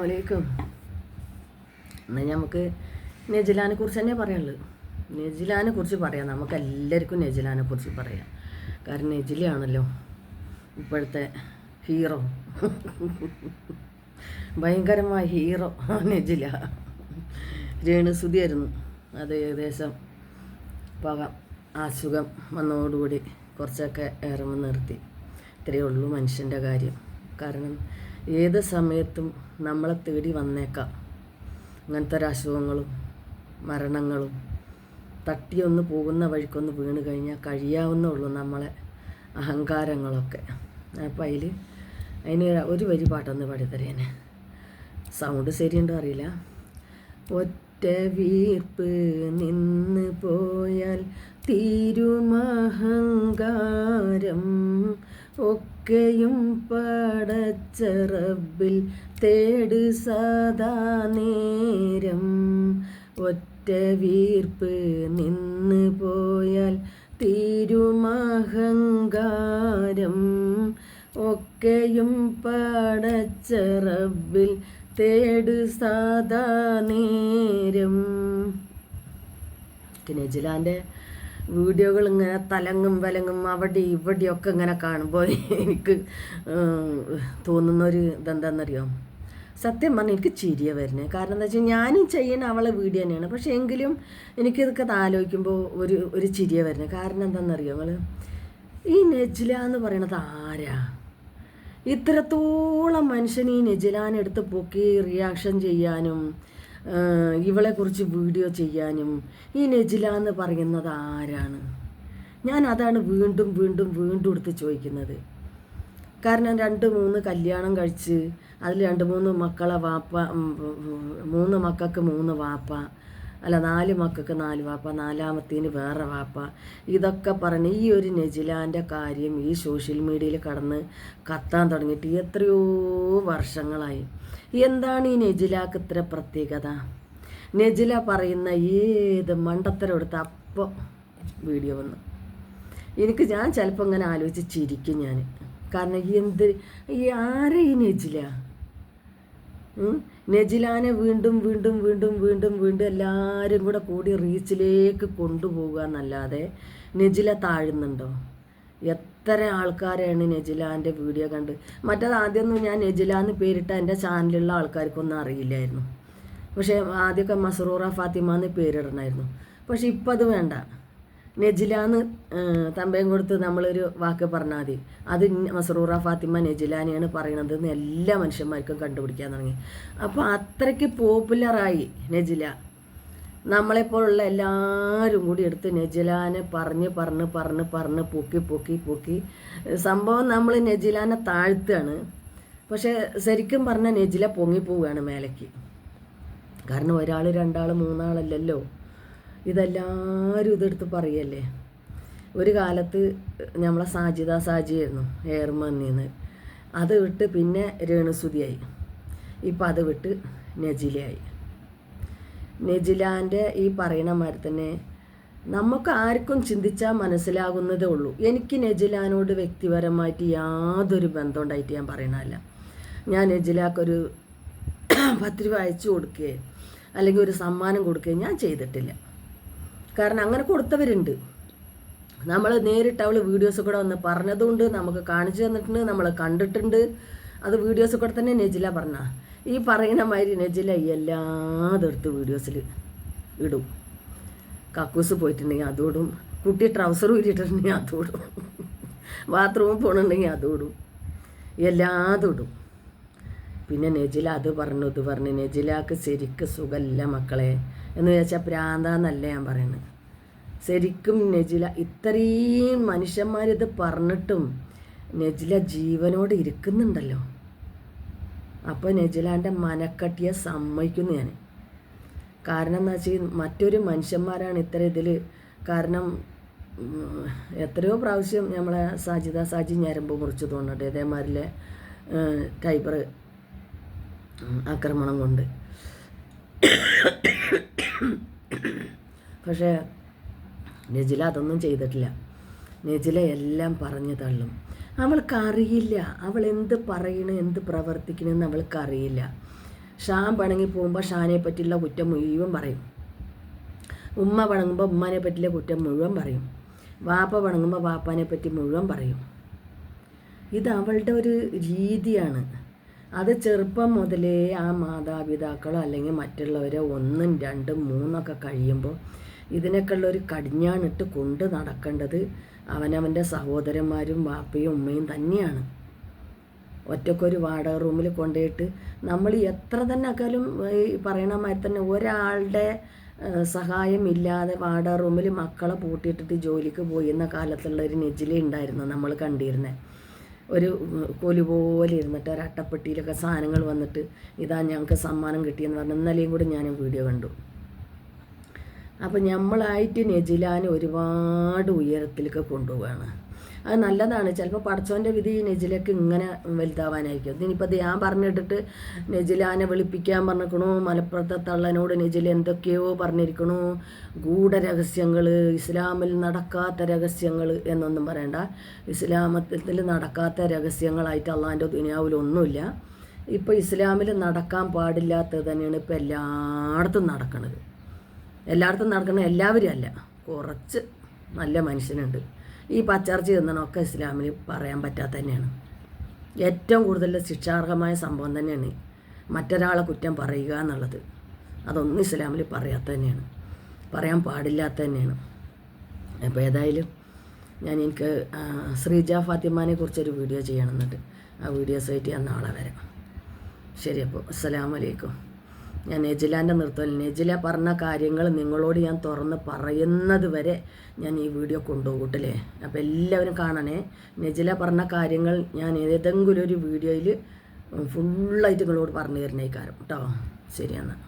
അസ്സലാമലൈക്കും. എന്നാൽ നമുക്ക് നെജിലാനെ കുറിച്ച് തന്നെ പറയാനുള്ളത്. നെജിലാനെ കുറിച്ച് പറയാം. നമുക്ക് എല്ലാവർക്കും നെജിലാനെ കുറിച്ച് പറയാം. കാരണം നെജിലയാണല്ലോ ഇപ്പോഴത്തെ ഹീറോ, ഭയങ്കരമായ ഹീറോ നെജില. രേണുസുതിയായിരുന്നു. അത് ഏകദേശം പോകാം, അസുഖം വന്നതോടുകൂടി കുറച്ചൊക്കെ ഇറങ്ങി നിർത്തി. ഇത്രയേ ഉള്ളൂ മനുഷ്യൻ്റെ കാര്യം. കാരണം ഏത് സമയത്തും നമ്മളെ തേടി വന്നേക്കാം അങ്ങനത്തെ ഒരു അസുഖങ്ങളും മരണങ്ങളും. തട്ടിയൊന്ന് പോകുന്ന വഴിക്കൊന്ന് വീണ് കഴിഞ്ഞാൽ കഴിയാവുന്നുള്ളൂ നമ്മളെ അഹങ്കാരങ്ങളൊക്കെ. അപ്പം അതിന് ഒരു വരി പാട്ടൊന്ന് പാടിത്തരേനെ. സൗണ്ട് ശരിയുണ്ടോ അറിയില്ല. ഒറ്റ വീർപ്പ് നിന്ന് പോയാൽ തീരുമഹങ്കാരം, ഒക്കെയും പടച്ച റബ്ബിൽ തേട് സദാ നേരം. ഒറ്റ വീർപ്പ് നിന്ന് പോയാൽ തീരുമഹങ്കാരം, ഒക്കെയും പടച്ച റബ്ബിൽ തേട് സദാ നേരം. നെജിലാൻ്റെ വീഡിയോകൾ ഇങ്ങനെ തലങ്ങും വലങ്ങും അവിടെ ഇവിടെയൊക്കെ ഇങ്ങനെ കാണുമ്പോൾ എനിക്ക് തോന്നുന്നൊരു ഇതെന്താണെന്നറിയോ, സത്യം പറഞ്ഞാൽ എനിക്ക് ചിരിയാണ് വരുന്നത്. കാരണം എന്താ വെച്ചാൽ ഞാനും ചെയ്യുന്ന അവളെ വീഡിയോ തന്നെയാണ്. പക്ഷേ എങ്കിലും എനിക്കിതൊക്കെ ആലോചിക്കുമ്പോൾ ഒരു ചിരിയാണ് വരുന്നത്. കാരണം എന്താണെന്നറിയോ, നിങ്ങൾ ഈ നെജില എന്ന് പറയണത് ആരാ? ഇത്രത്തോളം മനുഷ്യൻ ഈ നെജിലാനെ എടുത്ത് പൊക്കി റിയാക്ഷൻ ചെയ്യാനും ഇവളെക്കുറിച്ച് വീഡിയോ ചെയ്യാനും ഈ നെജില എന്ന് പറയുന്നത് ആരാണ്? ഞാൻ അതാണ് വീണ്ടും വീണ്ടും വീണ്ടും എടുത്ത് ചോദിക്കുന്നത്. കാരണം 2-3 കല്യാണം കഴിച്ച് അതിൽ 2-3 മക്കളെ വാപ്പ, 3 മക്കൾക്ക് 3 വാപ്പ, അല്ല 4 മക്കൾക്ക് 4 വാപ്പ, 4ാമത്തേന് വേറെ വാപ്പ. ഇതൊക്കെ പറഞ്ഞ് ഈ ഒരു നെജിലാൻ്റെ കാര്യം ഈ സോഷ്യൽ മീഡിയയിൽ കടന്ന് കത്താൻ തുടങ്ങിയിട്ട് എത്രയോ വർഷങ്ങളായി. എന്താണ് ഈ നെജിലാക്ക് ഇത്ര പ്രത്യേകത? നെജില പറയുന്ന ഏത് മണ്ടത്തരം എടുത്ത് അപ്പോൾ വീഡിയോ വന്നു. ഞാൻ ചിലപ്പോൾ ഇങ്ങനെ ആലോചിച്ച് ചിരിക്കും ഞാൻ. കാരണം ഈ ആരെ ഈ നെജില? നെജിലാനെ വീണ്ടും വീണ്ടും വീണ്ടും വീണ്ടും വീണ്ടും എല്ലാവരും കൂടെ കൂടി റീച്ചിലേക്ക് കൊണ്ടുപോകുക എന്നല്ലാതെ നെജില താഴുന്നുണ്ടോ? എത്ര ആൾക്കാരാണ് നെജിലാൻ്റെ വീഡിയോ കണ്ട്. മറ്റേത് ആദ്യമൊന്നും ഞാൻ നെജിലാന്ന് പേരിട്ട എൻ്റെ ചാനലിലുള്ള ആൾക്കാർക്കൊന്നും അറിയില്ലായിരുന്നു. പക്ഷേ ആദ്യമൊക്കെ മസ്റൂറ ഫാത്തിമ എന്ന് പേരിടണമായിരുന്നു. പക്ഷെ ഇപ്പം അത് വേണ്ട. നെജിലാന്ന് തമ്പയും കൊടുത്ത് നമ്മളൊരു വാക്ക് പറഞ്ഞാൽ മതി, അത് മസ്റൂറ ഫാത്തിമ നെജിലാനെയാണ് പറയണതെന്ന് എല്ലാ മനുഷ്യന്മാർക്കും കണ്ടുപിടിക്കാൻ തുടങ്ങി. അപ്പോൾ അത്രയ്ക്ക് പോപ്പുലറായി നെജില. നമ്മളെപ്പോലുള്ള എല്ലാവരും കൂടി എടുത്ത് നെജിലാനെ പറഞ്ഞ് പൊക്കി സംഭവം നമ്മൾ നെജിലാനെ താഴ്ത്തുകയാണ്. പക്ഷേ ശരിക്കും പറഞ്ഞാൽ നെജില പൊങ്ങിപ്പോവുകയാണ് മേലേക്ക്. കാരണം 1 2 3 ആളല്ലല്ലോ, ഇതെല്ലാവരും ഇതെടുത്ത് പറയല്ലേ. ഒരു കാലത്ത് നമ്മളെ സാജിയായിരുന്നു ഹെയർമന്നിന്ന്, അത് വിട്ട് പിന്നെ രേണുസുതിയായി, ഇപ്പം അത് വിട്ട് നെജിലയായി. നെജിലാൻ്റെ ഈ പറയണ മാതിരി തന്നെ നമുക്ക് ആർക്കും ചിന്തിച്ചാൽ മനസ്സിലാകുന്നതേ ഉള്ളൂ. എനിക്ക് നെജിലാനോട് വ്യക്തിപരമായിട്ട് യാതൊരു ബന്ധം ഉണ്ടായിട്ട് ഞാൻ പറയണമല്ല. ഞാൻ നെജിലാക്കൊരു 10 രൂപ അയച്ചു കൊടുക്കുകയോ അല്ലെങ്കിൽ ഒരു സമ്മാനം കൊടുക്കുകയോ ഞാൻ ചെയ്തിട്ടില്ല. കാരണം അങ്ങനെ കൊടുത്തവരുണ്ട്. നമ്മൾ നേരിട്ട് അവൾ വീഡിയോസ് കൂടെ വന്ന് പറഞ്ഞതുകൊണ്ട് നമുക്ക് കാണിച്ചു തന്നിട്ടുണ്ട്, നമ്മൾ കണ്ടിട്ടുണ്ട്. അത് വീഡിയോസ് കൂടെ തന്നെ നെജില പറഞ്ഞ ഈ പറയുന്ന മാതിരി നെജില എല്ലാതെടുത്ത് വീഡിയോസിൽ ഇടും. കക്കൂസ് പോയിട്ടുണ്ടെങ്കിൽ അതോടും, കുട്ടി ട്രൗസർ ഊരിയിട്ടുണ്ടെങ്കിൽ അതോടും, ബാത്റൂമിൽ പോകണമെങ്കിൽ അതോടും, എല്ലാതും ഇടും. പിന്നെ നെജില അത് പറഞ്ഞു ഇത് പറഞ്ഞു. നെജിലാക്ക് ശരിക്കും സുഖമല്ല മക്കളെ എന്ന് ചോദിച്ചാൽ പ്രാന്താന്നല്ല ഞാൻ പറയുന്നത്. ശരിക്കും നെജില ഇത്രയും മനുഷ്യന്മാരിത് പറഞ്ഞിട്ടും നെജില ജീവനോട് ഇരിക്കുന്നുണ്ടല്ലോ. അപ്പോൾ നെജിലാൻ്റെ മനക്കട്ടിയെ സമ്മതിക്കുന്നു ഞാൻ. കാരണം എന്താ വെച്ചാൽ മറ്റൊരു മനുഷ്യന്മാരാണ് ഇത്ര ഇതിൽ. കാരണം എത്രയോ പ്രാവശ്യം നമ്മളെ സാജി ഞരമ്പ് മുറിച്ച് തോന്നുന്നുണ്ട് ഇതേമാതിരിലെ ടൈബർ ആക്രമണം കൊണ്ട്. പക്ഷേ നെജില അതൊന്നും ചെയ്തിട്ടില്ല. നെജില എല്ലാം പറഞ്ഞു തള്ളും. അവൾക്കറിയില്ല അവൾ എന്ത് പറയണം എന്ത് പ്രവർത്തിക്കണമെന്ന് അവൾക്കറിയില്ല. ഷാൻ പിണങ്ങി പോകുമ്പോൾ ഷാനെ പറ്റിയുള്ള കുറ്റം മുഴുവൻ പറയും. ഉമ്മ പിണങ്ങുമ്പോൾ ഉമ്മാനെ പറ്റിയുള്ള കുറ്റം മുഴുവൻ പറയും. വാപ്പ പിണങ്ങുമ്പോൾ വാപ്പാനെ പറ്റി മുഴുവൻ പറയും. ഇത് അവളുടെ ഒരു രീതിയാണ്. അത് ചെറുപ്പം മുതലേ ആ മാതാപിതാക്കളോ അല്ലെങ്കിൽ മറ്റുള്ളവരെ 1, 2, 3 കഴിയുമ്പോൾ ഇതിനൊക്കെയുള്ളൊരു കടിഞ്ഞാണിട്ട് കൊണ്ട് നടക്കേണ്ടത് അവനവൻ്റെ സഹോദരന്മാരും വാപ്പയും ഉമ്മയും തന്നെയാണ്. ഒറ്റക്കൊരു വാടക റൂമിൽ കൊണ്ടുപോയിട്ട് നമ്മൾ എത്ര തന്നെ ആക്കാലും ഈ പറയണ മാതിരി തന്നെ ഒരാളുടെ സഹായം ഇല്ലാതെ വാടക റൂമിൽ മക്കളെ പൂട്ടിയിട്ടിട്ട് ജോലിക്ക് പോയിരുന്ന കാലത്തുള്ള ഒരു നെജില ഉണ്ടായിരുന്നു നമ്മൾ കണ്ടിരുന്നത്. ഒരു കോലി പോലെ ഇരുന്നിട്ട് ഒരു അട്ടപ്പെട്ടിയിലൊക്കെ സാധനങ്ങൾ വന്നിട്ട് ഇതാ ഞങ്ങൾക്ക് സമ്മാനം കിട്ടിയെന്ന് പറഞ്ഞ് ഇന്നലെയും കൂടി ഞാൻ വീഡിയോ കണ്ടു. അപ്പോൾ നമ്മളായിട്ട് നെജിലാനെ ഒരുപാട് ഉയരത്തിലേക്ക് കൊണ്ടുപോവുകയാണ്. അത് നല്ലതാണ്. ചിലപ്പോൾ പടച്ചോൻ്റെ വിധി നെജിലേക്ക് ഇങ്ങനെ വലുതാവാനായിരിക്കും. ഇതിനിപ്പോൾ അത് ഞാൻ പറഞ്ഞിട്ടിട്ട് നെജിലാനെ വിളിപ്പിക്കാൻ പറഞ്ഞിരിക്കണു, മലപ്പുറത്തെ തള്ളനോട് നെജില എന്തൊക്കെയോ പറഞ്ഞിരിക്കണു, ഗൂഢരഹസ്യങ്ങൾ, ഇസ്ലാമിൽ നടക്കാത്ത രഹസ്യങ്ങൾ എന്നൊന്നും പറയണ്ട. ഇസ്ലാമത്തിൽ നടക്കാത്ത രഹസ്യങ്ങളായിട്ട് അള്ളാൻ്റെ ദുനിയാവിലൊന്നുമില്ല. ഇപ്പോൾ ഇസ്ലാമിൽ നടക്കാൻ പാടില്ലാത്തത് തന്നെയാണ് ഇപ്പോൾ എല്ലായിടത്തും നടക്കുന്നത്. എല്ലാവരും അല്ല, കുറച്ച് നല്ല മനുഷ്യനുണ്ട്. ഈ പച്ചർച്ച തിന്നണമൊക്കെ ഇസ്ലാമിൽ പറയാൻ പറ്റാത്ത തന്നെയാണ്. ഏറ്റവും കൂടുതൽ ശിക്ഷാർഹമായ സംഭവം തന്നെയാണ് മറ്റൊരാളെ കുറ്റം പറയുക എന്നുള്ളത്. അതൊന്നും ഇസ്ലാമിൽ പറയാത്ത തന്നെയാണ്, പറയാൻ പാടില്ലാത്ത തന്നെയാണ്. അപ്പോൾ ഏതായാലും എനിക്ക് ശ്രീജ ഫാത്തിമാനെ കുറിച്ചൊരു വീഡിയോ ചെയ്യണമെന്നുണ്ട്. ആ വീഡിയോസായിട്ട് ഞാൻ നാളെ വരാം. ശരി, അപ്പോൾ അസ്സലാമു അലൈക്കും. ഞാൻ നെജിലാൻ്റെ നിർത്തൽ നെജില പറഞ്ഞ കാര്യങ്ങൾ നിങ്ങളോട് ഞാൻ തുറന്ന് പറയുന്നത് വരെ ഞാൻ ഈ വീഡിയോ കൊണ്ടുപോകട്ടല്ലേ. അപ്പോൾ എല്ലാവരും കാണണേ. നെജില പറഞ്ഞ കാര്യങ്ങൾ ഞാൻ ഏതെങ്കിലും ഒരു വീഡിയോയിൽ ഫുള്ളായിട്ട് നിങ്ങളോട് പറഞ്ഞു തരുന്നേക്കാരം കേട്ടോ. ശരി എന്നാൽ.